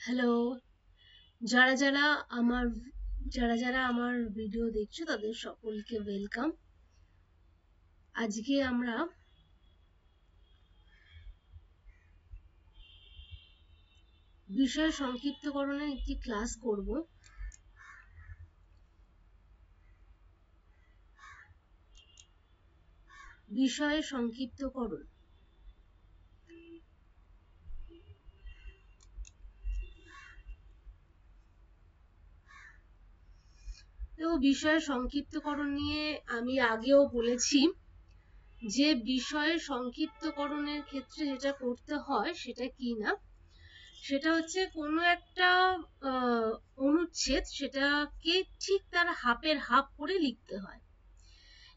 Hello, যারা যারা আমার যারা যারা আমার ভিডিও দেখছো তাদের সকলকে ওয়েলকাম। আজকে আমরা বিষয় সংক্ষিপ্তকরণের একটি ক্লাস করব। বিষয় সংক্ষিপ্তকরণ। তো বিষয় সংক্ষিপ্তকরণ নিয়ে আমি আগেও বলেছি যে বিষয় সংক্ষিপ্তকরণের ক্ষেত্রে যেটা করতে হয় সেটা কি না, সেটা হচ্ছে কোনো একটা অনুচ্ছেদ সেটাকে ঠিক তার হাফের হাফ করে লিখতে হয়।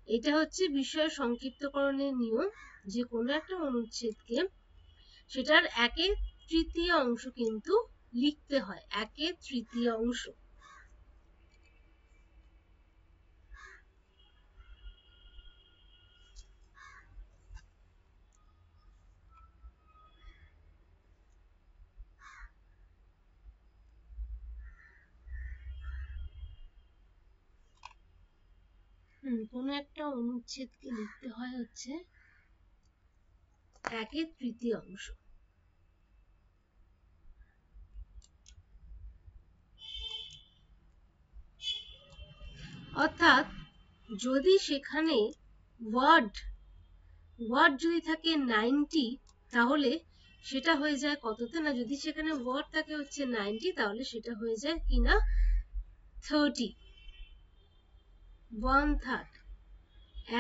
এটা হচ্ছে বিষয় সংক্ষিপ্তকরণের নিয়ম, যে কোনো একটা অনুচ্ছেদকে সেটার একের তৃতীয় অংশ কিন্তু লিখতে হয়, একের তৃতীয় অংশ। কোনো একটা অনুচ্ছেদকে লিখতে হয় হচ্ছে একের তৃতীয় অংশ। অর্থাৎ যদি সেখানে ওয়ার্ড যদি থাকে 90, তাহলে সেটা হয়ে যায় কততে না, যদি সেখানে ওয়ার্ড থাকে হচ্ছে 90, তাহলে সেটা হয়ে যায় কিনা 30, 1/3।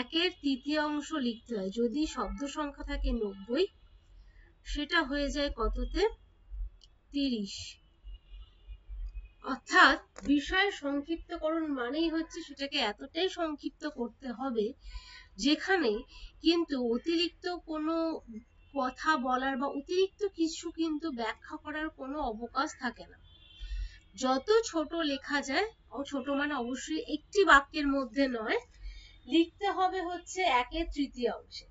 একের তৃতীয় অংশ লিখতে হয়। যদি শব্দ সংখ্যা থাকে 90, সেটা হয়ে যায় কততে, 30। অর্থাৎ বিষয় সংক্ষিপ্তকরণ মানেই হচ্ছে সেটাকে এতটাই সংক্ষিপ্ত করতে হবে যেখানে কিন্তু অতিরিক্ত কোনো কথা বলার বা অতিরিক্ত কিছু কিন্তু ব্যাখ্যা করার কোনো অবকাশ থাকে না। যত ছোট লেখা যায়, ছোট মানে অবশ্যই একটি বাক্যের মধ্যে নয়, লিখতে হবে হচ্ছে একের তৃতীয় অংশে।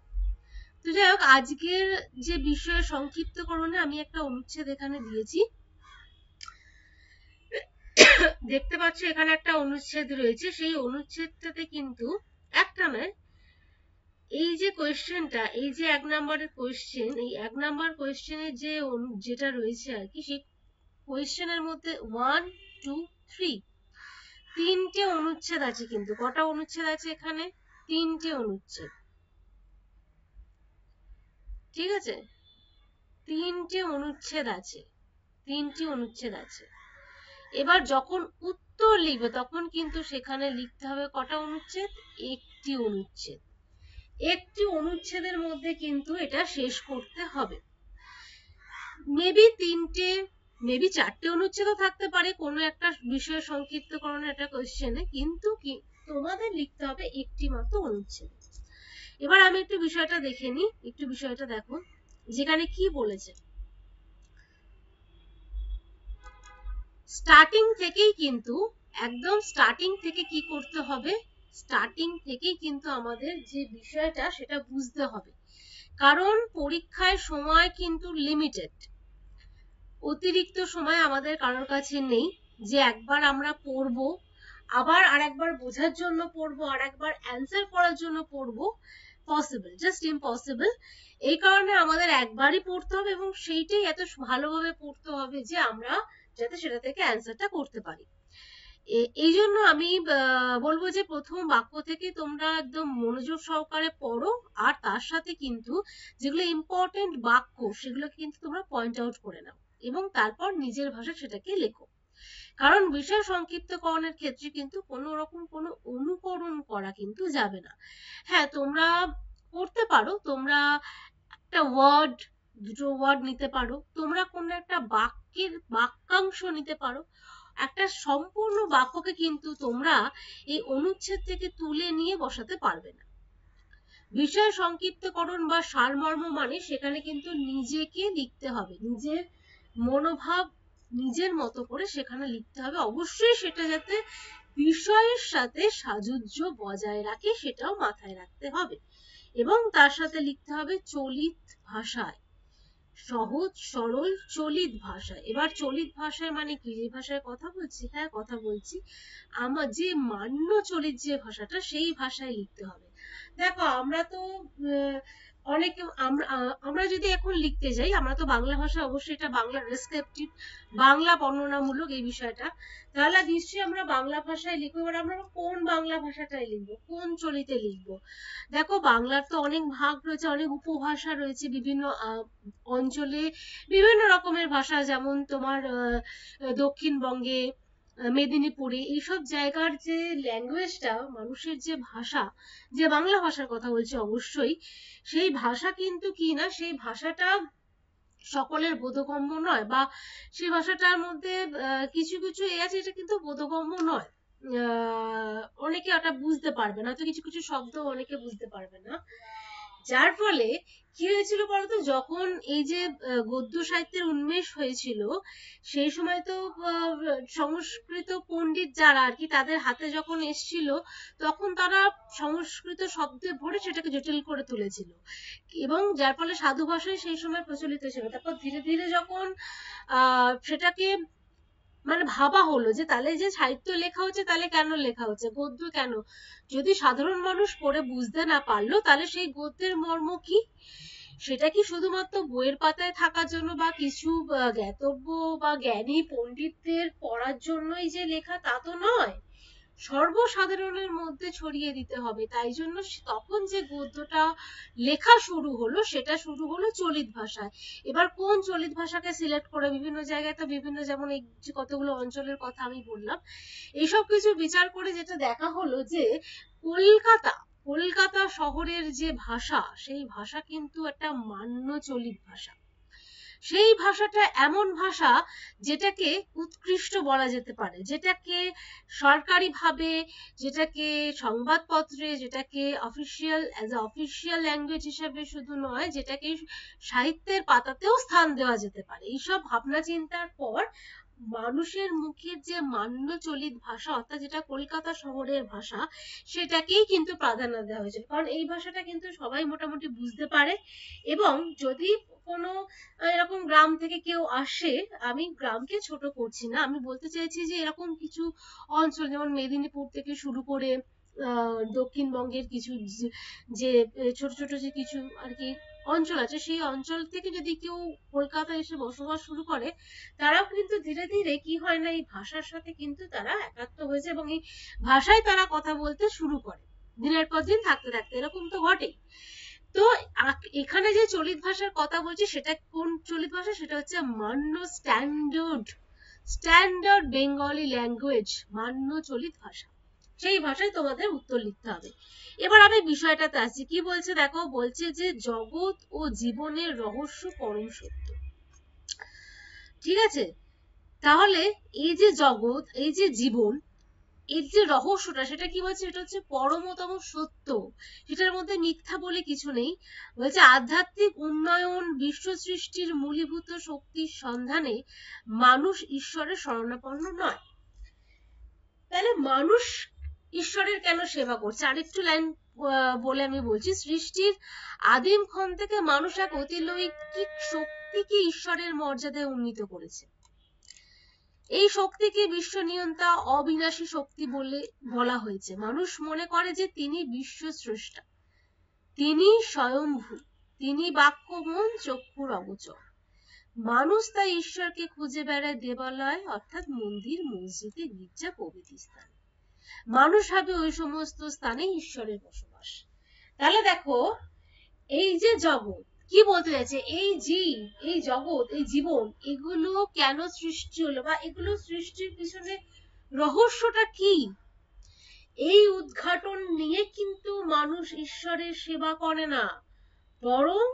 তো যাই হোক, আজকের যে বিষয় সংক্ষিপ্তকরণে আমি একটা অনুচ্ছেদ এখানে দিয়েছি, দেখতে পাচ্ছ এখানে একটা অনুচ্ছেদ রয়েছে। সেই অনুচ্ছেদটাতে কিন্তু একটা নয়, এই যে কোয়েশ্চেনটা, এই যে 1 নম্বরের কোয়েশ্চেন, এই 1 নম্বর কোয়েশ্চেনের যে যেটা রয়েছে আর কি, সেই কোয়েশ্চেনের মধ্যে 1, 2, 3 তিনটে অনুচ্ছেদ আছে। কিন্তু কটা অনুচ্ছেদ আছে এখানে? তিনটে অনুচ্ছেদ। ঠিক আছে, তিনটে অনুচ্ছেদ আছে, তিনটি অনুচ্ছেদ আছে। এবার যখন উত্তর লিখবে তখন কিন্তু সেখানে লিখতে হবে কটা অনুচ্ছেদ? একটি অনুচ্ছেদ। একটি অনুচ্ছেদের মধ্যে কিন্তু এটা শেষ করতে হবে। মেবি তিনটে, মেবি চারটে অনুচ্ছেদও থাকতে পারে কোনো একটা বিষয় সংক্ষিপ্তকরণের একটা কোশ্চেনে, কিন্তু কি তোমাদের লিখতে হবে একটি মাত্র অনুচ্ছেদ। এবার আমি একটু বিষয়টা দেখে নিই, একটু বিষয়টা দেখো যেখানে কি বলেছে। স্টার্টিং থেকেই কিন্তু, একদম স্টার্টিং থেকে কি করতে হবে, স্টার্টিং থেকেই কিন্তু আমাদের যে বিষয়টা সেটা বুঝতে হবে। কারণ পরীক্ষায় সময় কিন্তু লিমিটেড, অতিরিক্ত সময় আমাদের কারোর কাছে নেই যে একবার আমরা পড়বো, আবার আরেকবার বোঝার জন্য পড়বো, আরেকবার অ্যান্সার করার জন্য পড়বো। Possible, just impossible. এই কারণে আমাদের একবারই পড়তে হবে এবং সেইটাই এত ভালোভাবে পড়তে হবে যে আমরা যাতে সেটা থেকে অ্যান্সারটা করতে পারি। এই জন্য আমি বলবো যে প্রথম বাক্য থেকে তোমরা একদম মনোযোগ সহকারে পড়ো, আর তার সাথে কিন্তু যেগুলো ইম্পর্টেন্ট বাক্য সেগুলো কিন্তু তোমরা পয়েন্ট আউট করে নাও এবং তারপর নিজের ভাষায় সেটাকে লেখো। কারণ বিষয় সংক্ষিপ্তকরণের ক্ষেত্রে কিন্তু কোনো রকম কোনো অনুকরণ করা কিন্তু যাবে না। হ্যাঁ, তোমরা করতে পারো, তোমরা একটা ওয়ার্ড, দুটো ওয়ার্ড নিতে পারো, তোমরা কোনো একটা বাক্যাংশ নিতে পারো। একটা সম্পূর্ণ বাক্যকে কিন্তু তোমরা এই অনুচ্ছেদ থেকে তুলে নিয়ে বসাতে পারবে না। বিষয় সংক্ষিপ্তকরণ বা সারমর্ম মানে সেখানে কিন্তু নিজেকে লিখতে হবে, নিজের মনোভাব নিজের মতো করে সেখানে লিখতে হবে। অবশ্যই সেটা যাতে বিষয়ের সাথে সাযুজ্য বজায় রাখে সেটাও মাথায় রাখতে হবে এবং তার সাথে লিখতে হবে চলিত ভাষায়। সহজ সরল চলিত ভাষা। এবার চলিত ভাষায় মানে কি, যে ভাষায় কথা বলছি, হ্যাঁ কথা বলছি, আমার যে মান্য চলিত যে ভাষাটা সেই ভাষায় লিখতে হবে। দেখো আমরা তো অনেকে আমরা যদি এখন লিখতে যাই, আমরা তো বাংলা ভাষা, অবশ্যই এটা বাংলা ডেসক্রিপটিভ, বাংলা বর্ণনামূলক এই বিষয়টা, তাহলে নিশ্চয়ই আমরা বাংলা ভাষায় লিখবো। এবার আমরা কোন বাংলা ভাষাটাই লিখবো, কোন চলিতে লিখবো? দেখো বাংলার তো অনেক ভাগ রয়েছে, অনেক উপভাষা রয়েছে, বিভিন্ন অঞ্চলে বিভিন্ন রকমের ভাষা, যেমন তোমার দক্ষিণবঙ্গে, মেদিনীপুরে, এইসব জায়গার যে ল্যাঙ্গুয়েজটা, মানুষের যে ভাষা, যে বাংলা ভাষার কথা বলছি অবশ্যই, সেই ভাষা কিন্তু কি না, সেই ভাষাটা সকলের বোধগম্য নয়, বা সেই ভাষাটার মধ্যে কিছু কিছু এ আছে, এটা কিন্তু বোধগম্য নয়। অনেকে ওটা বুঝতে পারবে না, তো কিছু কিছু শব্দ অনেকে বুঝতে পারবে না। যার ফলে কি হয়েছিল বলতো, যখন এই যে গদ্য সাহিত্যের উন্মেষ হয়েছিল, সেই সময় তো সংস্কৃত পণ্ডিত যারা আর কি, তাদের হাতে যখন এসছিল, তখন তারা সংস্কৃত শব্দে ভরে সেটাকে জটিল করে তুলেছিল, এবং যার ফলে সাধু ভাষায় সেই সময় প্রচলিত ছিল। তারপর ধীরে ধীরে যখন সেটাকে মানে ভাবা হলো যে তাহলে যে সাহিত্য লেখা হচ্ছে, তাহলে কেন লেখা হচ্ছে গদ্য কেন, যদি সাধারণ মানুষ পড়ে বুঝতে না পারলো, তাহলে সেই গদ্যের মর্ম কি? সেটা কি শুধুমাত্র বইয়ের পাতায় থাকার জন্য, বা কিছু জ্ঞাতব্য বা জ্ঞানী পণ্ডিতদের পড়ার জন্যই যে লেখা, তা তো নয়, সর্বসাধারণের মধ্যে ছড়িয়ে দিতে হবে। তাই জন্য তখন যে গদ্যটা লেখা শুরু হলো, সেটা শুরু হলো চলিত ভাষায়। এবার কোন চলিত ভাষাকে সিলেক্ট করে, বিভিন্ন জায়গায় তো বিভিন্ন, যেমন এই যে কতগুলো অঞ্চলের কথা আমি বললাম, এইসব কিছু বিচার করে যেটা দেখা হলো যে কলকাতা কলকাতা শহরের যে ভাষা, সেই ভাষা কিন্তু একটা মান্য চলিত ভাষা। সেই ভাষাটা এমন ভাষা যেটাকে উৎকৃষ্ট বলা যেতে পারে, যেটাকে সরকারিভাবে, যেটাকে সংবাদপত্রে, যেটাকে অফিসিয়াল ল্যাঙ্গুয়েজ হিসেবে শুধু নয়, যেটাকে সাহিত্যের পাতাতেও স্থান দেওয়া যেতে পারে। এইসব ভাবনা চিন্তার পর মানুষের মুখের যে মান্য চলিত ভাষা, অর্থাৎ যেটা কলকাতা শহরের ভাষা, সেটাকেই কিন্তু প্রাধান্য দেওয়া হয়েছে। কারণ এই ভাষাটা কিন্তু সবাই মোটামুটি বুঝতে পারে, এবং যদি কোনো এরকম গ্রাম থেকে কেউ আসে, আমি গ্রামকে ছোট করছি না, আমি বলতে চাইছি যে এরকম কিছু অঞ্চল, যেমন মেদিনীপুর থেকে শুরু করে দক্ষিণবঙ্গের কিছু যে ছোট ছোট যে কিছু আর কি অঞ্চল আছে, সেই অঞ্চল থেকে যদি কেউ কলকাতায় এসে বসবাস শুরু করে, তারাও কিন্তু ধীরে ধীরে কি হয় না, এই ভাষার সাথে কিন্তু তারা একাত্ম হয়েছে, এবং এই ভাষায় তারা কথা বলতে শুরু করে, দিনের পর দিন থাকতে থাকতে, এরকম তো ঘটেই। তো এখানে যে চলিত ভাষার কথা বলছি, সেটা কোন চলিত ভাষা, সেটা হচ্ছে মান্য স্ট্যান্ডার্ড বেঙ্গলি ল্যাঙ্গুয়েজ, মান্য চলিত ভাষা। সেই ভাষায় তোমাদের উত্তর লিখতে হবে। এবার আমি বিষয়টাতে আসছি, কি বলছে দেখো, বলছে যে জগৎ ও জীবনের রহস্য পরম সত্য। ঠিক আছে, তাহলে এই যে জগৎ, এই যে জীবন, এর যে রহস্যটা, সেটা কি বলছে, এটা হচ্ছে পরমতম সত্য, সেটার মধ্যে মিথ্যা বলে কিছু নেই। বলছে আধ্যাত্মিক উন্নয়ন, বিশ্ব সৃষ্টির মূলীভূত শক্তির সন্ধানে মানুষ ঈশ্বরের শরণাপন্ন নয়। তাহলে মানুষ ঈশ্বরের কেন সেবা করছে, আরেকটু লাইন বলে আমি বলছি, সৃষ্টির আদিম ক্ষণ থেকে মানুষ এক অতিলৌকিক শক্তিকে ঈশ্বরের মর্যাদায় উন্নীত করেছে। এই শক্তিকে বিশ্ব নিয়ন্তা, অবিনাশী শক্তি বলে বলা হয়েছে। মানুষ মনে করে যে তিনি বিশ্ব স্রষ্টা, তিনি স্বয়ংভূ, তিনি বাক্য, মন, চক্ষুর অগোচর। মানুষ তাই ঈশ্বরকে খুঁজে বেড়ায় দেবালয়, অর্থাৎ মন্দির, মসজিদে, গির্জা প্রভৃতি স্থান। মানুষ ভাবে ওই সমস্ত স্থানে ঈশ্বরের বসবাস। তাহলে দেখো, এই যে জগৎ, কি বলতে চাইছে, এই জীব, এই জগৎ, এই জীবন, এগুলো কেন সৃষ্টি হলো, বা এগুলো সৃষ্টির পিছনে রহস্যটা কি, এই উদ্ঘাটন নিয়ে কিন্তু মানুষ ঈশ্বরের সেবা করে না, বরং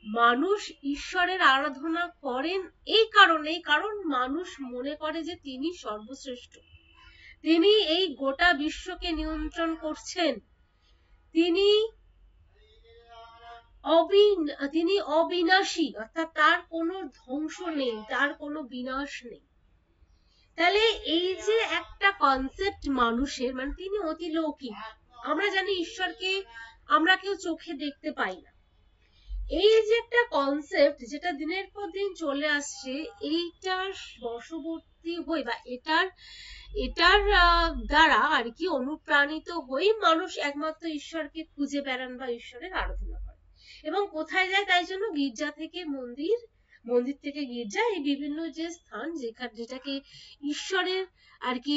মানুষ ঈশ্বরের আরাধনা করেন এই কারণে, কারণ মানুষ মনে করে যে তিনি সর্বশ্রেষ্ঠ, তিনি এই গোটা বিশ্বকে নিয়ন্ত্রণ করছেন, তিনি অবিনাশী, অর্থাৎ তার কোনো ধ্বংস নেই, তার কোনো বিনাশ নেই। তাহলে এই যে একটা কনসেপ্ট মানুষের, মানে তিনি অতিলৌকিক। আমরা জানি ঈশ্বরকে আমরা কেউ চোখে দেখতে পাই না, এই যে একটা কনসেপ্ট যেটা দিনের পর দিন চলে আসছে, এইটার বশবর্তী হই বা এটার এটার দ্বারা আর কি অনুপ্রাণিত হয়ে মানুষ একমাত্র ঈশ্বরকে খুঁজে বেড়ান বা ঈশ্বরের আরাধনা করে এবং কোথায় যায়, তাই জন্য গির্জা থেকে মন্দির, মন্দির থেকে গির্জা, এই বিভিন্ন যে স্থান যেটাকে ঈশ্বরের আর কি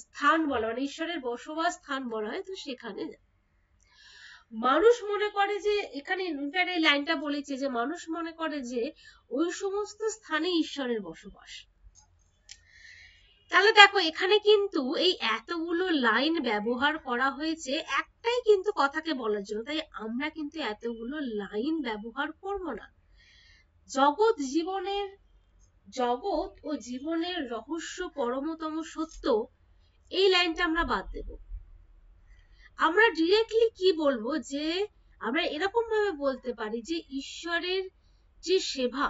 স্থান বলা, মানে ঈশ্বরের বসবাস স্থান বলা হয়, তো সেখানে মানুষ মনে করে যে, এখানে ইনফ্যাক্ট এই লাইনটা বলেছে যে মানুষ মনে করে যে ওই সমস্ত স্থানে ঈশ্বরের বসবাস। তাহলে দেখো এখানে কিন্তু এই এতগুলো লাইন ব্যবহার করা হয়েছে একটাই কিন্তু কথাকে বলার জন্য, তাই আমরা কিন্তু এতগুলো লাইন ব্যবহার করব না। জগৎ ও জীবনের রহস্য পরমতম সত্য, এই লাইনটা আমরা বাদ দেব। আমরা ডিরেক্টলি কি বলবো, যে আমরা এরকম ভাবে বলতে পারি যে ঈশ্বরের যে সেবা,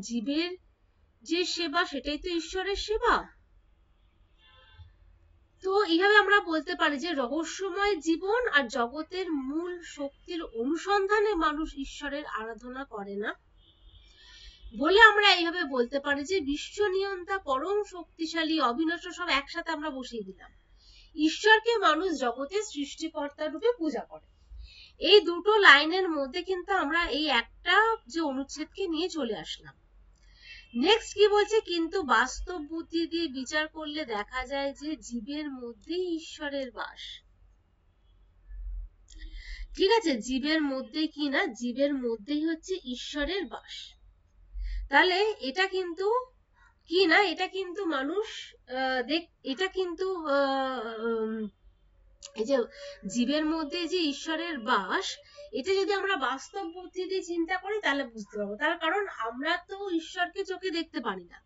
জীবের যে সেবা, সেটাই তো ঈশ্বরের সেবা। তো এইভাবে আমরা বলতে পারি যে রহস্যময় জীবন আর জগতের মূল শক্তির অনুসন্ধানে মানুষ ঈশ্বরের আরাধনা করে না বলে আমরা এইভাবে বলতে পারি যে বিশ্ব নিয়ন্তা, পরম শক্তিশালী, অবিনশ্বর, সব একসাথে আমরা বসিয়ে দিলাম। ঈশ্বরকে মানুষ জগতের সৃষ্টিকর্তা রূপে পূজা করে। এই দুটো লাইনের মধ্যে কিন্তু আমরা এই একটা যে অনুচ্ছেদকে নিয়ে চলে আসলাম। নেক্সট কি বলছে, কিন্তু বাস্তব বুদ্ধি দিয়ে বিচার করলে দেখা যায় যে জীবের মধ্যেই ঈশ্বরের বাস। ঠিক আছে, জীবের মধ্যে কি না, জীবের মধ্যেই হচ্ছে ঈশ্বরের বাস। তাহলে এটা কিন্তু কি না, এটা কিন্তু মানুষ এটা কিন্তু এই যে জীবের মধ্যে যে ঈশ্বরের বাস, এটা যদি আমরা বাস্তব বুদ্ধি দিয়ে চিন্তা করি তাহলে বুঝতে পারবো। তার কারণ আমরা তো ঈশ্বরকে চোখে দেখতে পারি না,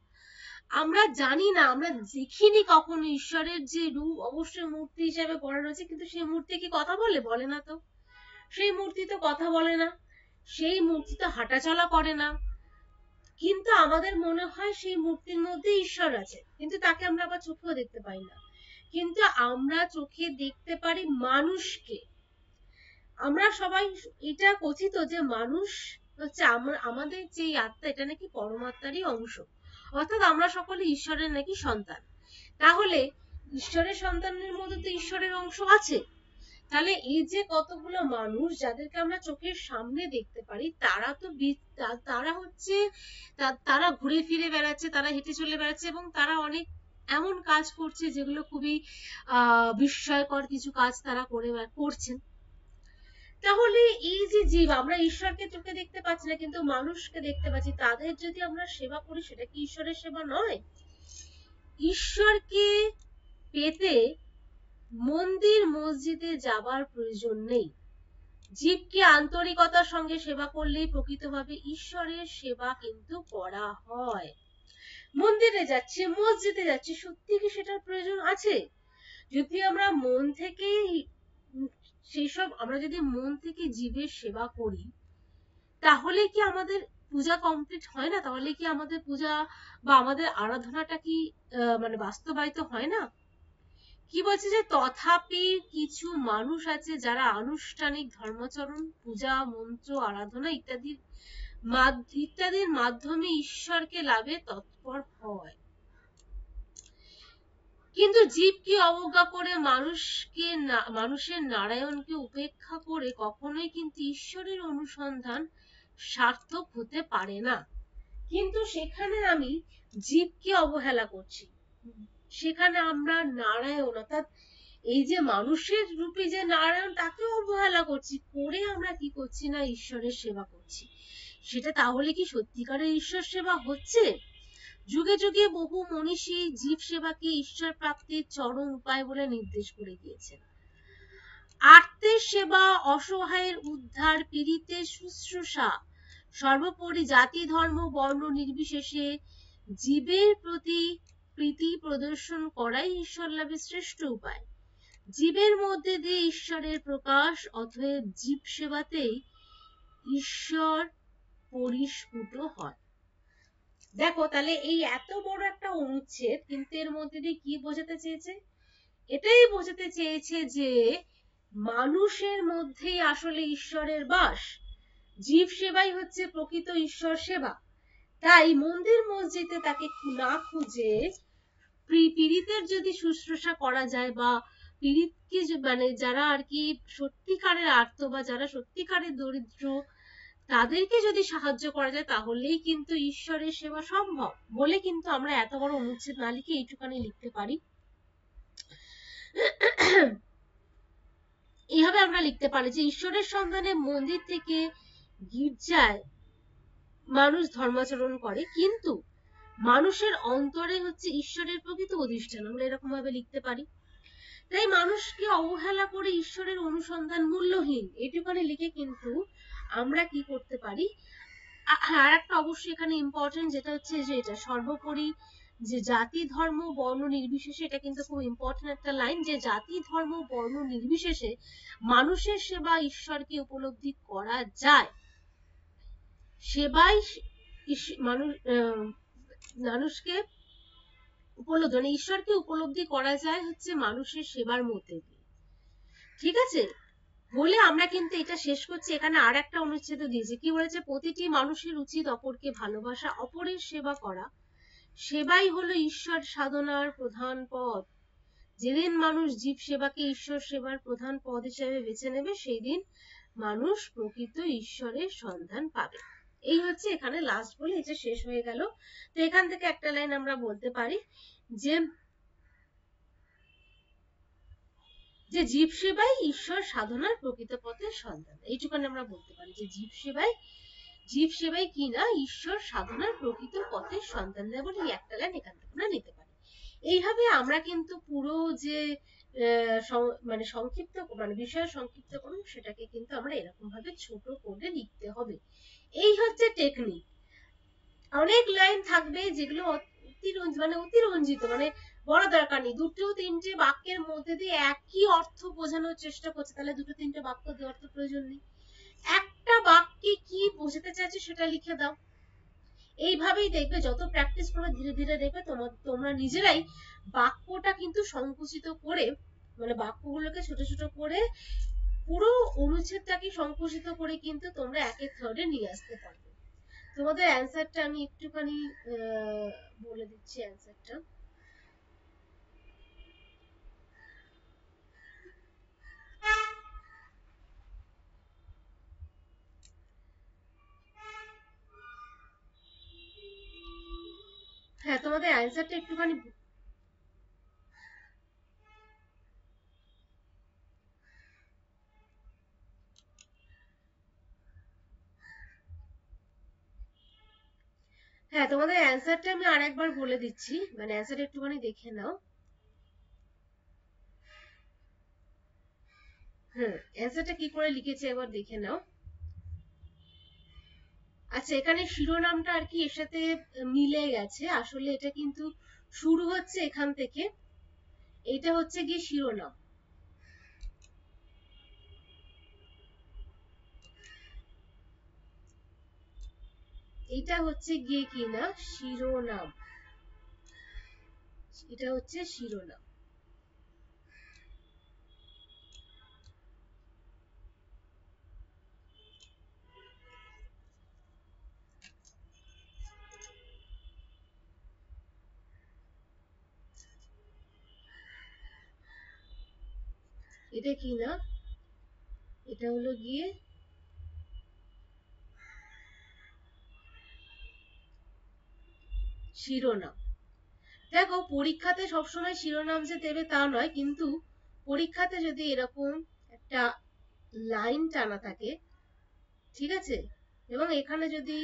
আমরা জানি না, আমরা দেখিনি কখনো ঈশ্বরের যে রূপ, অবশ্যই মূর্তি হিসেবে গড়া রয়েছে, কিন্তু সেই মূর্তি কি কথা বলে? বলে না তো। সেই মূর্তি তো কথা বলে না, সেই মূর্তি তো হাঁটাচলা করে না, কিন্তু আমাদের মনে হয় সেই মূর্তির মধ্যে ঈশ্বর আছে, কিন্তু তাকে আমরা আবার চোখেও দেখতে পাই না। কিন্তু আমরা চোখে দেখতে পারি মানুষকে। আমরা সবাই এটা কথিত যে মানুষ হচ্ছে আমাদের যে আত্মা, এটা নাকি পরমাত্মারই অংশ, অর্থাৎ আমরা সকলে ঈশ্বরের নাকি সন্তান। তাহলে ঈশ্বরের সন্তানের মধ্যে তো ঈশ্বরের অংশ আছে। তাহলে এই যে কতগুলো মানুষ যাদেরকে আমরা চোখের সামনে দেখতে পারি, তারা তো তারা হচ্ছে তারা ঘুরে ফিরে বেড়াচ্ছে, তারা হেঁটে চলে বেড়াচ্ছে এবং তারা অনেক এমন কাজ করছে যেগুলো খুবই বিস্ময়কর কিছু কাজ তারা করছেন। তাহলে এই যে জীব, আমরা ঈশ্বরকে চোখে দেখতে পাচ্ছি না কিন্তু মানুষকে দেখতে পাচ্ছি, তাদের যদি আমরা সেবা করি সেটা কি ঈশ্বরের সেবা নয়? ঈশ্বরকে পেতে মন্দির মসজিদে যাবার প্রয়োজন নেই। জীবকে আন্তরিকতার সঙ্গে সেবা করলেই প্রকৃতভাবে ঈশ্বরের সেবা কিন্তু করা হয়। মন্দিরে যাচ্ছি, মসজিদে যাচ্ছি, সত্যি কি সেটার প্রয়োজন আছে? যদি আমরা মন থেকে সেসব, আমরা যদি মন থেকে জীবের সেবা করি, তাহলে কি আমাদের পূজা কমপ্লিট হয় না? তাহলে কি আমাদের পূজা বা আমাদের আরাধনাটা কি মানে বাস্তবায়িত হয় না? কি বলছে যে তথাপি কিছু মানুষ আছে যারা আনুষ্ঠানিক ধর্মাচরণ, পূজা, মন্ত্র, আরাধনা ইত্যাদির মাধ্যমে ঈশ্বরকে লাভে তৎপর হয়, কিন্তু জীবকে অবজ্ঞা করে মানুষের নারায়ণকে উপেক্ষা করে কখনোই কিন্তু ঈশ্বরের অনুসন্ধান সার্থক হতে পারে না। কিন্তু সেখানে আমি জীবকে অবহেলা করছি, সেখানে আমরা নারায়ণ, অর্থাৎ এই যে মানুষের রূপে যে নারায়ণ, তাকে অবহেলা করছি, করে আমরা কি করছি না, ঈশ্বরের সেবা করছি। সেটা তাহলে কি সত্যিকারের ঈশ্বর সেবা হচ্ছে? যুগে যুগে বহু মনীষী জীব সেবাকে ঈশ্বর প্রাপ্তির চরম উপায় বলে নির্দেশ করে গিয়েছেন। আর্তের সেবা, অসহায়ের উদ্ধার, পীড়িতের শুশ্রূষা, সর্বোপরি জাতি, ধর্ম, বর্ণ নির্বিশেষে জীবের প্রতি প্রীতি প্রদর্শন করাই ঈশ্বর লাভের শ্রেষ্ঠ উপায়। জীবের মধ্যে দিয়ে ঈশ্বরের প্রকাশ, অতএব জীব সেবাতেই ঈশ্বর পরিস্ফুট হয়। দেখো তাহলে এই এত বড় একটা অনুচ্ছেদ, কিন্তু এর মধ্যে দিয়ে কি বোঝাতে চেয়েছে? এটাই বোঝাতে চেয়েছে যে মানুষের মধ্যেই আসলে ঈশ্বরের বাস। জীব সেবাই হচ্ছে প্রকৃত ঈশ্বর সেবা। তাই মন্দির মসজিদে তাকে না খুঁজে পীড়িতের যদি শুশ্রূষা করা যায় বা পীড়িতকে মানে যারা আর কি সত্যিকারের আর্ত বা যারা সত্যিকারের দরিদ্র তাদেরকে যদি সাহায্য করা যায় তাহলেই কিন্তু ঈশ্বরের সেবা সম্ভব বলে কিন্তু আমরা এত বড় অনুচ্ছেদ না লিখে এইটুখানি লিখতে পারি। এইভাবে আমরা লিখতে পারি যে ঈশ্বরের সন্ধানে মন্দির থেকে গির্জায় মানুষ ধর্মাচরণ করে, কিন্তু মানুষের অন্তরে হচ্ছে ঈশ্বরের প্রকৃত অধিষ্ঠান। আমরা এরকম ভাবে লিখতে পারি। তাই মানুষকে অবহেলা করে ঈশ্বরের অনুসন্ধান মূল্যহীন এটুখানি লিখে কিন্তু আমরা কি করতে পারি। আর একটা অবশ্যই এখানে ইম্পর্টেন্ট যেটা হচ্ছে যে এটা সর্বোপরি যে জাতি ধর্ম বর্ণ নির্বিশেষে, এটা কিন্তু খুব ইম্পর্টেন্ট একটা লাইন, যে জাতি ধর্ম বর্ণ নির্বিশেষে মানুষের সেবা ঈশ্বরকে উপলব্ধি করা যায়। সেবাই মানুষকে উপলব্ধি মানে ঈশ্বরকে উপলব্ধি করা যায় হচ্ছে মানুষের সেবার মধ্যে দিয়ে। ঠিক আছে, বলে আমরা কিন্তু এটা শেষ করছি। এখানে আর একটা অনুচ্ছেদ দিয়েছে, কি বলেছে, প্রতিটি মানুষের উচিত অপরকে ভালোবাসা, অপরের সেবা করা, সেবাই হলো ঈশ্বর সাধনার প্রধান পথ। যেদিন মানুষ জীব সেবাকে ঈশ্বর সেবার প্রধান পদ হিসেবে বেছে নেবে সেই দিন মানুষ প্রকৃত ঈশ্বরের সন্ধান পাবে। এই হচ্ছে এখানে লাস্ট বলে এটা শেষ হয়ে গেল। তো এখান থেকে একটা লাইন আমরা বলতে পারি যে যে জীব সেবাই ঈশ্বর সাধনার প্রকৃত পথের সন্ধান। এইটুখানি আমরা বলতে পারি যে জীব সেবাই কি না ঈশ্বর সাধনার প্রকৃত পথের সন্ধান দেয় বলে এই একটা লাইন এখান থেকে আমরা নিতে পারি। এইভাবে আমরা কিন্তু পুরো যে মানে সংক্ষিপ্ত মানে বিষয়ের সংক্ষিপ্তকরণ সেটাকে কিন্তু আমরা এরকম ভাবে ছোট করে লিখতে হবে। এই হচ্ছে টেকনিক। অনেক লাইন থাকবে যেগুলো অতিরঞ্জিত মানে বড় দরকার নেই, দুটো তিনটে বাক্যের মধ্যে দিয়ে একই অর্থ বোঝানোর চেষ্টা করছে, তাহলে দুটো তিনটে বাক্য দেওয়ার তো প্রয়োজন নেই। একটা বাক্যে কি বোঝাতে চাইছে সেটা লিখে দাও। এইভাবেই দেখবে যত প্র্যাকটিস করবে ধীরে ধীরে দেখবে তোমরা নিজেরাই বাক্যটা কিন্তু সংকুচিত করে মানে বাক্যগুলোকে ছোট ছোট করে পুরো অনুচ্ছেদটাকে সংকুচিত করে কিন্তু তোমরা একের থার্ডে নিয়ে আসতে পারবে। তোমাদের অ্যান্সারটা আমি একটুখানি বলে দিচ্ছি অ্যান্সারটা। হ্যাঁ, তোমাদের অ্যান্সারটা একটুখানি হ্যাঁ তোমাদের অ্যান্সারটা আমি আরেকবার বলে দিচ্ছি, মানে অ্যান্সারটা একটুখানি দেখে নাও। অ্যান্সারটা কি করে লিখেছে একবার দেখে নাও। আচ্ছা, এখানে শিরোনামটা আর কি এর সাথে মিলে গেছে, আসলে এটা কিন্তু শুরু হচ্ছে এখান থেকে, এটা হচ্ছে গিয়ে শিরোনাম, এটা হচ্ছে গিয়ে কি না শিরোনাম, এটা হচ্ছে শিরোনাম। এটা কি না, এটা হলো গিয়ে শিরোনাম। দেখো পরীক্ষাতে সবসময় শিরোনাম যে দেবে তা নয়, কিন্তু পরীক্ষাতে যদি এরকম একটা লাইন টানা থাকে, ঠিক আছে, এবং এখানে যদি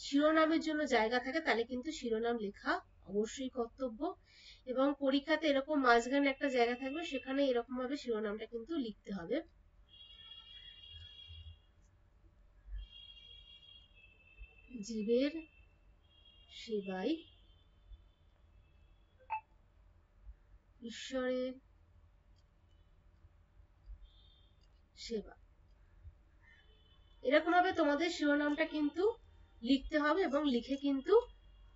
শিরোনামের জন্য জায়গা থাকে তাহলে কিন্তু শিরোনাম লেখা অবশ্যই কর্তব্য, এবং পরীক্ষাতে এরকম মাঝখানে একটা জায়গা থাকবে সেখানে এরকম ভাবে শিরোনামটা কিন্তু লিখতে হবে। জীবের সেবাই ঈশ্বরের সেবা, এরকম ভাবে তোমাদের শিরোনামটা কিন্তু লিখতে হবে এবং লিখে কিন্তু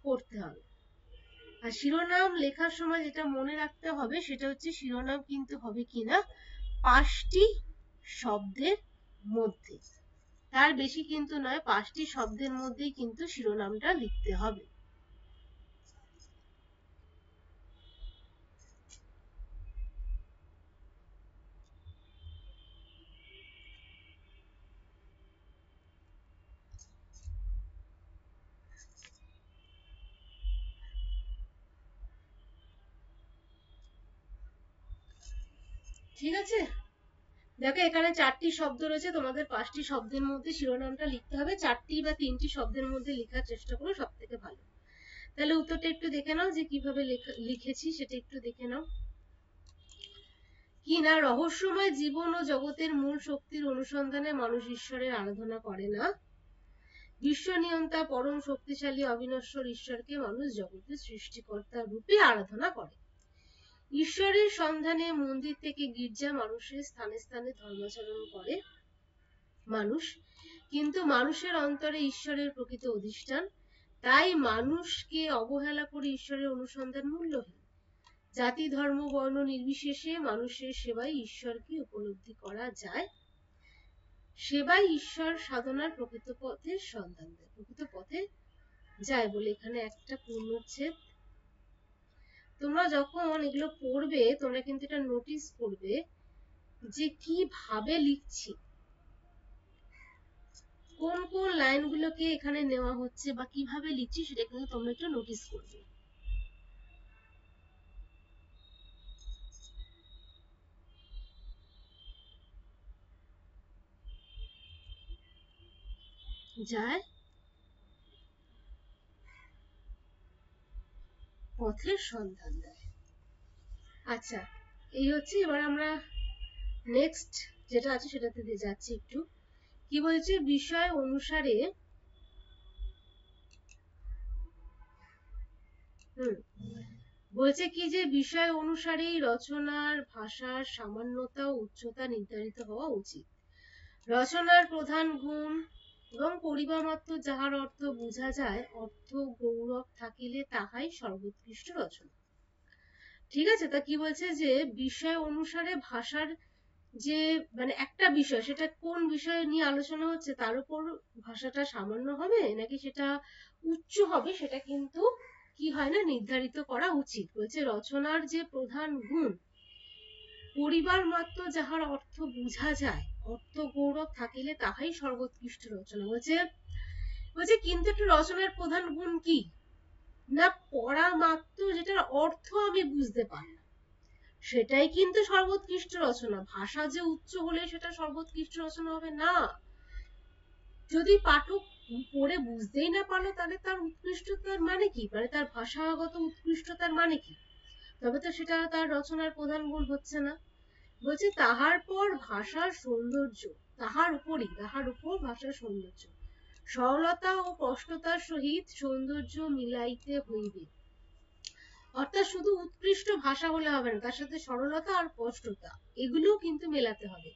পড়তে হবে। আর শিরোনাম লেখার সময় যেটা মনে রাখতে হবে সেটা হচ্ছে শিরোনাম কিন্তু হবে কিনা 5টি শব্দের মধ্যে। তার বেশি কিন্তু নয়, 5টি শব্দের মধ্যেই কিন্তু শিরোনামটা লিখতে হবে। ঠিক আছে, দেখো এখানে 4টি শব্দ রয়েছে, তোমাদের 5টি শব্দের মধ্যে শিরোনামটা লিখতে হবে। 4টি বা 3টি শব্দের মধ্যে লেখার চেষ্টা করো, সব থেকে ভালো। তাহলে উত্তরটা একটু দেখে নাও যে কিভাবে লিখেছি, সেটা একটু দেখে নাও। কি না, রহস্যময় জীবন ও জগতের মূল শক্তির অনুসন্ধানে মানুষ ঈশ্বরের আরাধনা করে না, বিশ্ব নিয়ন্তা পরম শক্তিশালী অবিনশ্বর ঈশ্বরকে মানুষ জগতের সৃষ্টিকর্তা রূপে আরাধনা করে। ঈশ্বরের সন্ধানে মন্দির থেকে গির্জা, মানুষের স্থানে স্থানে ধর্মাচরণ করে মানুষ, কিন্তু মানুষের অন্তরে ঈশ্বরের প্রকৃত অধিষ্ঠান। তাই মানুষকে অবহেলা করে ঈশ্বরের অনুসন্ধান মূল্যহীন। জাতি ধর্ম বর্ণ নির্বিশেষে মানুষের সেবায় ঈশ্বরকে উপলব্ধি করা যায়। সেবাই ঈশ্বর সাধনার প্রকৃত পথের সন্ধান দেয়, প্রকৃত পথে যায় বলে এখানে একটা পূর্ণচ্ছেদ। তোমরা যখন এগুলো পড়বে তোমরা কিন্তু এটা নোটিস করবে যে কিভাবে লিখছি, কোন কোন লাইনগুলোকে এখানে নেওয়া হচ্ছে বা কিভাবে লিখছি, সেটা কিন্তু তোমরা একটু নোটিস করবে। যায় পথের সন্ধান দেয়। আচ্ছা, এই হচ্ছে, এবার আমরা নেক্সট যেটা আছে সেটাতে দিয়ে যাচ্ছি একটু। কি বলছে, বিষয় অনুসারে বলছে কি যে বিষয় অনুসারেই রচনার ভাষার সামান্যতা ও উচ্চতা নির্ধারিত হওয়া উচিত। রচনার প্রধান গুণ এবং পরিবার মাত্র যাহার অর্থ বোঝা যায়, অর্থ গৌরব থাকিলে তাহাই সর্বোৎকৃষ্ট রচনা। ঠিক আছে, তা কি বলছে যে বিষয় অনুসারে ভাষার যে মানে একটা বিষয়, সেটা কোন বিষয় নিয়ে আলোচনা হচ্ছে তার উপর ভাষাটা সামান্য হবে নাকি সেটা উচ্চ হবে, সেটা কিন্তু কি হয় না, নির্ধারিত করা উচিত। বলছে রচনার যে প্রধান গুণ, পরিবার মাত্র যাহার অর্থ বোঝা যায়, অর্থ গৌরব থাকিলে তাহাই সর্বোৎকৃষ্ট রচনা। বলছে বলছে কিন্তু একটা রচনার প্রধান গুণ কি না, পড়া মাত্র যেটার অর্থ আমি বুঝতে পারলাম, সেটাই কিন্তু সর্বোৎকৃষ্ট রচনা। ভাষা যে উচ্চ হলে সেটা সর্বোৎকৃষ্ট রচনা হবে না। যদি পাঠক পড়ে বুঝতেই না পারলো, তাহলে তার উৎকৃষ্টতার মানে কি, মানে তার ভাষাগত উৎকৃষ্টতার মানে কি, তবে তো সেটা তার রচনার প্রধান গুণ হচ্ছে না। বলছে তাহার পর ভাষার সৌন্দর্য, তাহার উপর ভাষার সৌন্দর্য, সরলতা ও স্পষ্টতার সহিত সৌন্দর্য মিলাইতে হইবে। অর্থাৎ শুধু উৎকৃষ্ট ভাষা হলে হবে না, তার সাথে সরলতা আর স্পষ্টতা এগুলোও কিন্তু মেলাতে হবে।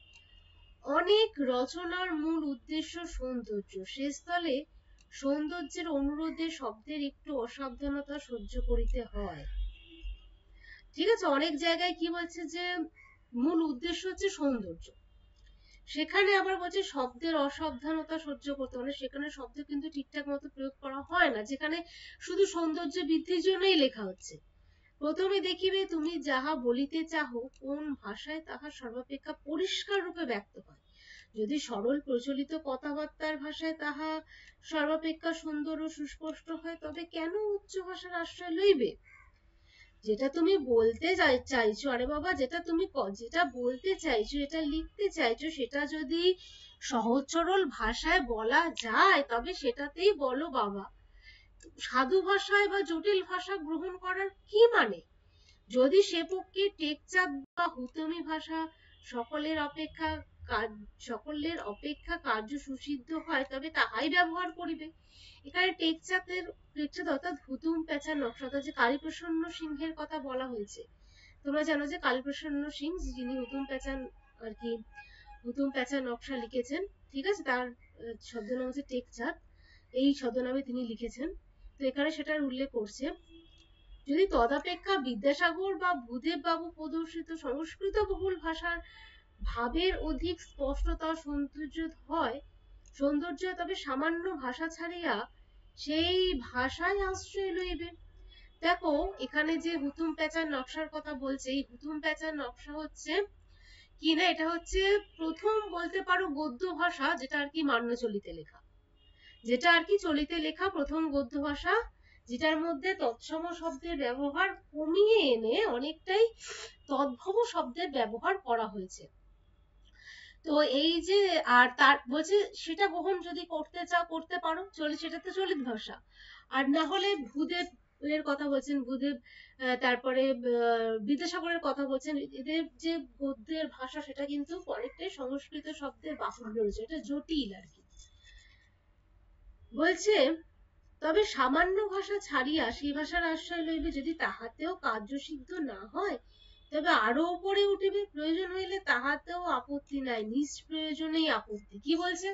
অনেক রচনার মূল উদ্দেশ্য সৌন্দর্য, সে স্থলে সৌন্দর্যের অনুরোধে শব্দের একটু অসাবধানতা সহ্য করিতে হয়। ঠিক আছে, অনেক জায়গায় কি বলছে যে মূল উদ্দেশ্য হচ্ছে সৌন্দর্য, সেখানে আবার বলছে শব্দের অসাবধানতা সহ্য করতে, মানে সেখানে শব্দ কিন্তু ঠিকঠাক মতো প্রয়োগ করা হয় না, যেখানে শুধু সৌন্দর্য বৃদ্ধির জন্যই লেখা হচ্ছে। প্রথমে দেখিবে তুমি যাহা বলিতে চাহ কোন ভাষায় তাহা সর্বাপেক্ষা পরিষ্কার রূপে ব্যক্ত হয়। যদি সরল প্রচলিত কথাবার্তার ভাষায় তাহা সর্বাপেক্ষা সুন্দর ও সুস্পষ্ট হয়, তবে কেন উচ্চ ভাষার আশ্রয় লইবে। যেটা তুমি বলতে চাইছো, আরে বাবা, যেটা তুমি যেটা বলতে চাইছো, এটা লিখতে চাইছো, সেটা যদি সহজ সরল ভাষায় বলা যায় তবে সেটাতেই বলো বাবা। সাধু ভাষায় বা জটিল ভাষা গ্রহণ করার কি মানে। যদি সে পক্ষে টেকচাঁদ বা হুতমি ভাষা সকলের অপেক্ষা কার্য সুসিদ্ধ হয়, তবে তাহাই ব্যবহার করিবে। এখানে টেকচাঁদ অর্থাৎ হুতুম প্যাঁচার নকশা, যে কালীপ্রসন্ন সিংহের কথা বলা হয়েছে। তোমরা জানো যে কালীপ্রসন্ন সিং যিনি হুতুম প্যাঁচার নকশা লিখেছেন, ঠিক আছে, তার ছদ্মনাম হচ্ছে টেকচাঁদ, এই ছদ্মনামে তিনি লিখেছেন। তো এখানে সেটার উল্লেখ করছে। যদি তদাপেক্ষা বিদ্যাসাগর বা ভূদেব বাবু প্রদর্শিত সংস্কৃত বহুল ভাষার ভাবের অধিক স্পষ্টতা সৌন্দর্য হয়, সৌন্দর্য তবে সামান্য ভাষা ছাড়িয়া সেই ভাষায় আশ্রয় লইবে। দেখো এখানে যে হুতুম প্যাঁচার নকশার কথা বলছে, এই হুতুম প্যাঁচার নকশা হচ্ছে কি না, এটা হচ্ছে প্রথম বলতে পারো গদ্য ভাষা যেটা আর কি মান্য চলিতে লেখা, যেটা আর কি চলিতে লেখা প্রথম গদ্য ভাষা, যেটার মধ্যে তৎসম শব্দের ব্যবহার কমিয়ে এনে অনেকটাই তদ্ভব শব্দের ব্যবহার করা হয়েছে। তো এই যে আর তার বলছে সেটা গ্রহণ যদি করতে চাও করতে পারো, সেটা তো চলিত ভাষা। আর না হলে ভূদেব এর কথা বলছেন, ভূদেব তারপরে বিদ্যাসাগরের কথা বলছেন, এদের যে গদ্যের ভাষা সেটা কিন্তু অনেকটাই সংস্কৃত শব্দের বাহুল্য রয়েছে, এটা জটিল আর কি। বলছে তবে সামান্য ভাষা ছাড়িয়া সেই ভাষার আশ্রয় লইবে, যদি তাহাতেও কার্যসিদ্ধ না হয় তবে আরো উপরে উঠিবে, প্রয়োজন হইলে তাহাতেও আপত্তি নাই, নিষ্প্রয়োজনেই আপত্তি। কি বলছে?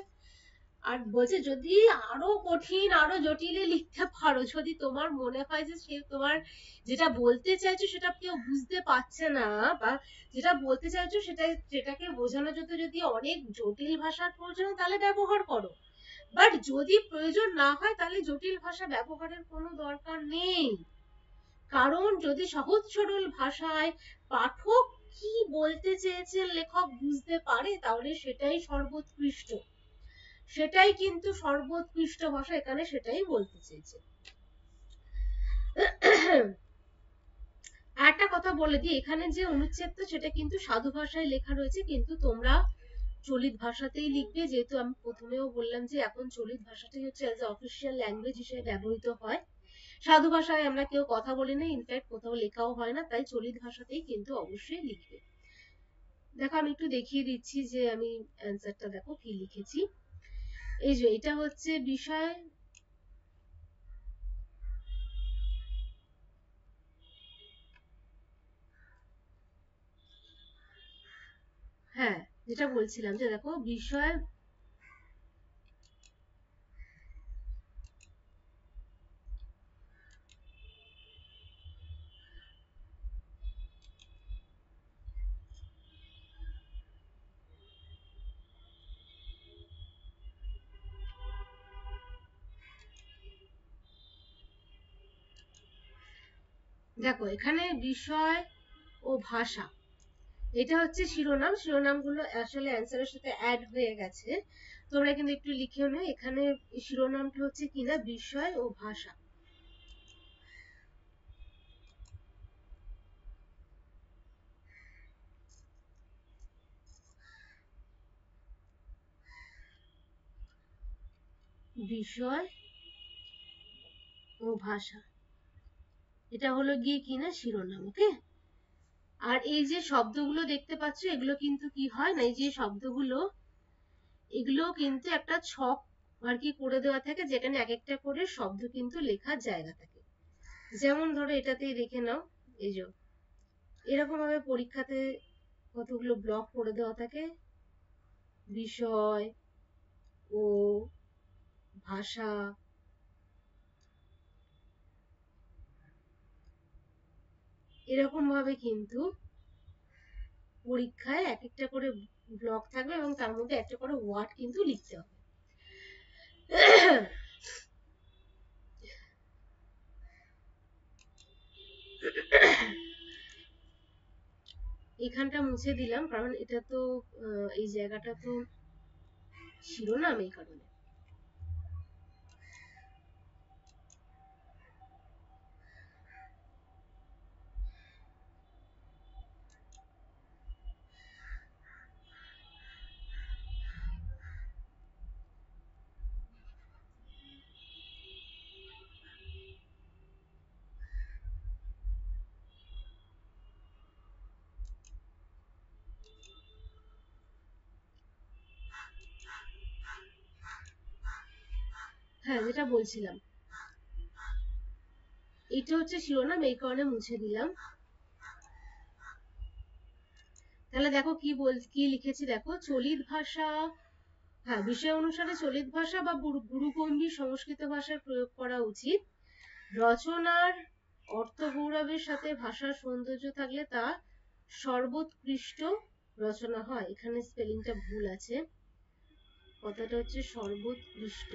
আর বলছে যদি আরো কঠিন আরো জটিলে লিখতে পারো, যদি তোমার মনে হয় যে সে তোমার যেটা বলতে চাইছো সেটা কেউ বুঝতে পারছে না, বা যেটা বলতে চাইছো সেটাকে বোঝানোর জন্য যদি অনেক জটিল ভাষার প্রয়োজন তাহলে ব্যবহার করো, বাট যদি প্রয়োজন না হয় তাহলে জটিল ভাষা ব্যবহারের কোনো দরকার নেই। কারণ যদি সহজ সরল ভাষায় পাঠক কি বলতে চেয়েছেন লেখক বুঝতে পারে তাহলে সেটাই সর্বোৎকৃষ্ট, সেটাই কিন্তু সর্বোৎকৃষ্ট ভাষা, এখানে সেটাই বলতে চেয়েছে। একটা কথা বলে দিই, এখানে যে অনুচ্ছেদটা সেটা কিন্তু সাধু ভাষায় লেখা রয়েছে, কিন্তু তোমরা চলিত ভাষাতেই লিখবে, যেহেতু আমি প্রথমেও বললাম যে এখন চলিত ভাষাটাই হচ্ছে অ্যাজ অফিসিয়াল ল্যাঙ্গুয়েজ হিসেবে ব্যবহৃত হয়। সাধু ভাষায় আমরা কেউ কথা বলি না, ইনফ্যাক্ট কোথাও লেখাও হয় না, তাই চলিত ভাষাতেই কিন্তু অবশ্যই লিখবে। দেখো আমি একটু দেখিয়ে দিচ্ছি যে আমি অ্যান্সারটা দেখো কি লিখেছি। এই যে এটা হচ্ছে বিষয়, হ্যাঁ যেটা বলছিলাম যে দেখো বিষয়, দেখো এখানে বিষয় ও ভাষা এটা হচ্ছে শিরোনাম, শিরোনামগুলো আসলে অ্যান্সারের সাথে অ্যাড হয়ে গেছে, তোমরা কিন্তু একটু লিখেও নিও। এখানে শিরোনামটা হচ্ছে কিনা বিষয় ও ভাষা। বিষয় ও ভাষা এটা হলো গিয়ে কিনা শিরোনাম, ওকে। আর এই যে শব্দগুলো দেখতে পাচ্ছ এগুলো কিন্তু কি হয় না, এই যে শব্দগুলো এগুলো কিন্তু একটা ছক আর কি করে দেওয়া থাকে, যেখানে এক একটা করে শব্দ কিন্তু লেখার জায়গা থাকে। যেমন ধরো এটাতেই দেখে নাও, এই যে এরকম ভাবে পরীক্ষাতে কতগুলো ব্লক করে দেওয়া থাকে, বিষয় ও ভাষা, এরকম ভাবে কিন্তু পরীক্ষায় এক একটা করে ব্লক থাকবে এবং তার মধ্যে একটা করে ওয়ার্ড কিন্তু লিখতে হবে। এখানটা মুছে দিলাম কারণ এটা তো এই জায়গাটা তো শিরোনাম, এই কারণে। হ্যাঁ যেটা বলছিলাম, এটা হচ্ছে শিরোনাম, এই কারণে মুছে দিলাম। তাহলে দেখো কি লিখেছি, দেখো চলিত ভাষা, হ্যাঁ বিষয় অনুসারে চলিত ভাষা বা গুরুগম্ভীর সংস্কৃত ভাষার প্রয়োগ করা উচিত। রচনার অর্থ গৌরবের সাথে ভাষার সৌন্দর্য থাকলে তা সর্বোৎকৃষ্ট রচনা হয়। এখানে স্পেলিংটা ভুল আছে, কথাটা হচ্ছে সর্বোৎকৃষ্ট।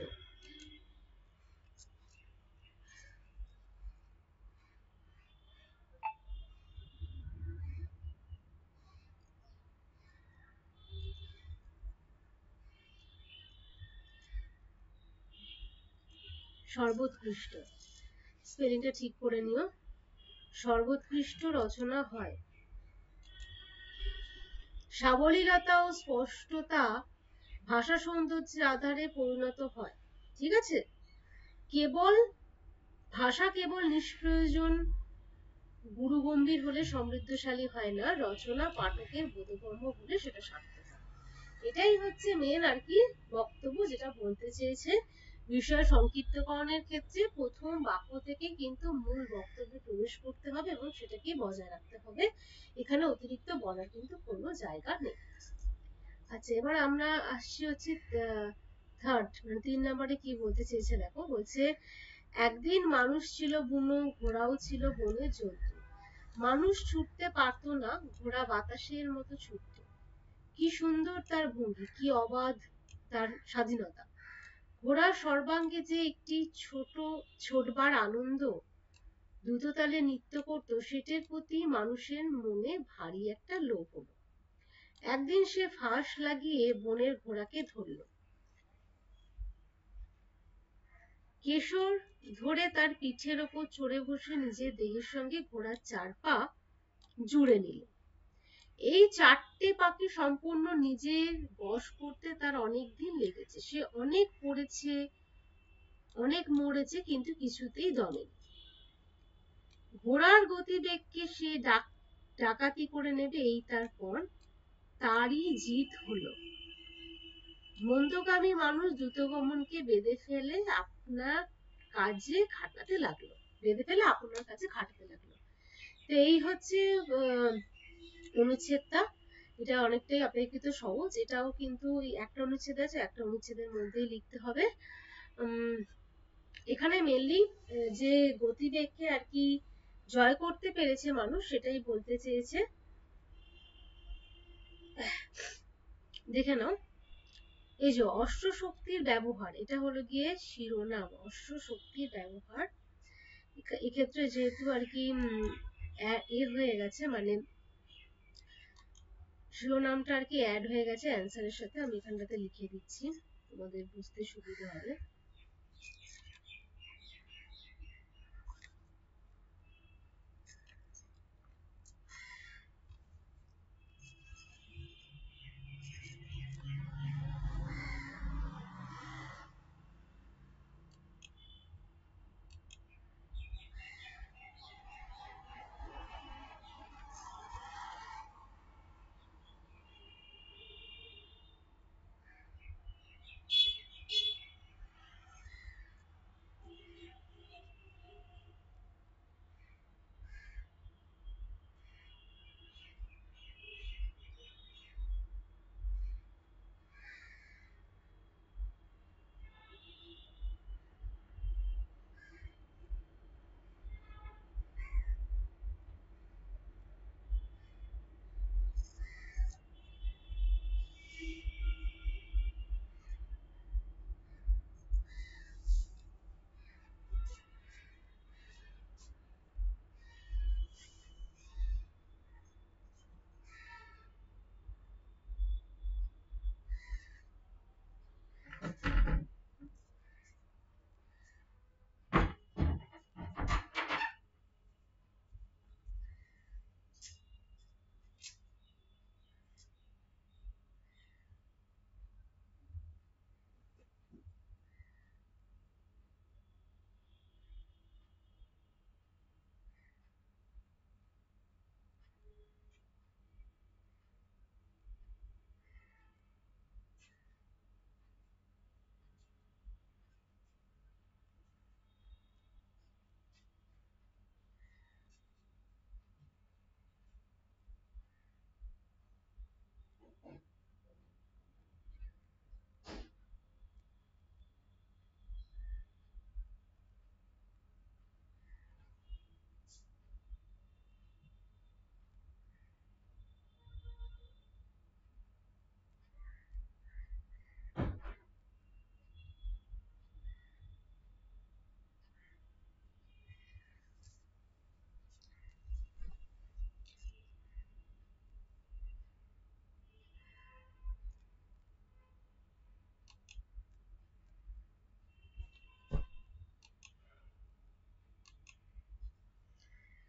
সর্বোৎকৃষ্ট স্পেলিংটা ঠিক করে নিও। সর্বোৎকৃষ্ট রচনা হয়। সাবলীলতা ও স্পষ্টতা ভাষা সৌন্দর্যের আধারে পরিণত হয়। ঠিক আছে, কেবল ভাষা কেবল নিষ্প্রয়োজন গুরুগম্ভীর হলে সমৃদ্ধশালী হয় না, রচনা পাঠকের বোধগম্য হলে সেটা সার্থক হয়। এটাই হচ্ছে মেন আর কি বক্তব্য, যেটা বলতে চেয়েছে। বিষয় সংক্ষিপ্তকরণের ক্ষেত্রে প্রথম বাক্য থেকে কিন্তু মূল বক্তব্যে প্রবেশ করতে হবে এবং সেটাকে বজায় রাখতে হবে। এখানে অতিরিক্ত বলার কিন্তু কোনো জায়গা নেই। আচ্ছা, এবার আমরা আসছি হচ্ছে থার্ড, মানে 3 নম্বরে কি বলতে চেয়েছে দেখো। বলছে একদিন মানুষ ছিল বুনো, ঘোড়াও ছিল বনের জন্তু। মানুষ ছুটতে পারতো না, ঘোড়া বাতাসের মতো ছুটতো। কি সুন্দর তার ভঙ্গি, কি অবাধ তার স্বাধীনতা। ঘোড়ার সর্বাঙ্গে যে একটি ছোট ছোটবার আনন্দ দ্রুততালে নৃত্য করত, সেটার প্রতি মানুষের মনে ভারী একটা লোভ হলো। একদিন সে ফাঁস লাগিয়ে বনের ঘোড়াকে ধরল। কেশর ধরে তার পিঠের ওপর চড়ে বসে নিজের দেহের সঙ্গে ঘোড়ার 4 পা জুড়ে নিল। এই 4টে পাখি সম্পূর্ণ নিজের বশ করতে তার অনেক দিন লেগেছে। সে অনেক পড়েছে, অনেক মরেছে, কিন্তু কিছুতেই দমেনি। ঘোড়ার গতিবেগকে সে ডাকাতি করে নেবে, এই তার পণ। তারই জিত হলো। মন্দগামী মানুষ দ্রুতগমনকে বেঁধে ফেলে আপনার কাজে খাটাতে লাগলো। তো এই হচ্ছে অনুচ্ছেদটা। এটা অনেকটাই অপেক্ষিত সহজ। এটাও কিন্তু একটা অনুচ্ছেদ আছে, একটা অনুচ্ছেদের মধ্যেই লিখতে হবে। এখানে মেনলি যে গতিবেগকে আর কি জয় করতে পেরেছে মানুষ, সেটাই বলতে চেয়েছে। দেখে নাও, এই যে অশ্ব শক্তির ব্যবহার, এটা হলো গিয়ে শিরোনাম, অশ্ব শক্তির ব্যবহার। এক্ষেত্রে যেহেতু আর কি হয়ে গেছে, মানে শিরোনামটা আর কি অ্যাড হয়ে গেছে অ্যান্সারের সাথে, আমি এখানটাতে লিখে দিচ্ছি, তোমাদের বুঝতে সুবিধা হবে।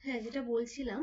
হ্যাঁ, যেটা বলছিলাম,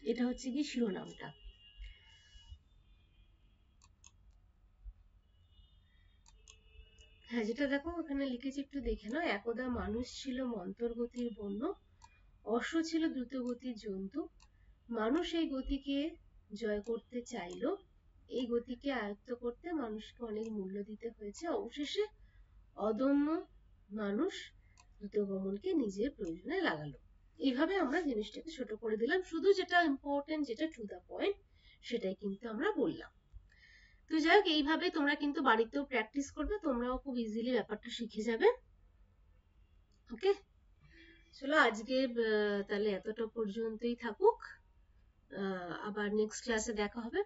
এটা হচ্ছে কি শিরোনামটা। হ্যাঁ, যেটা দেখো ওখানে লিখেছি একটু দেখে নাও। একদা মানুষ ছিল মন্তরগতির বন্য, অশ্ব ছিল দ্রুতগতির জন্তু। মানুষ এই গতিকে জয় করতে চাইলো, এই গতিকে আয়ত্ত করতে মানুষকে অনেক মূল্য দিতে হয়েছে। অবশেষে অদম্য মানুষ দ্রুতগমনকে নিজের প্রয়োজনে লাগালো। এইভাবে আমরা জিনিসটাকে ছোট করে দিলাম, শুধু যেটা ইম্পর্টেন্ট, যেটা টু দা পয়েন্ট, সেটাই কিন্তু আমরা বললাম। তো যাই হোক, এইভাবে তোমরা কিন্তু বাড়িতেও প্র্যাকটিস করবে, তোমরাও খুব ইজিলি ব্যাপারটা শিখে যাবে। ওকে, চলো আজকে তাহলে এতটা পর্যন্তই থাকুক। আবার নেক্সট ক্লাসে দেখা হবে।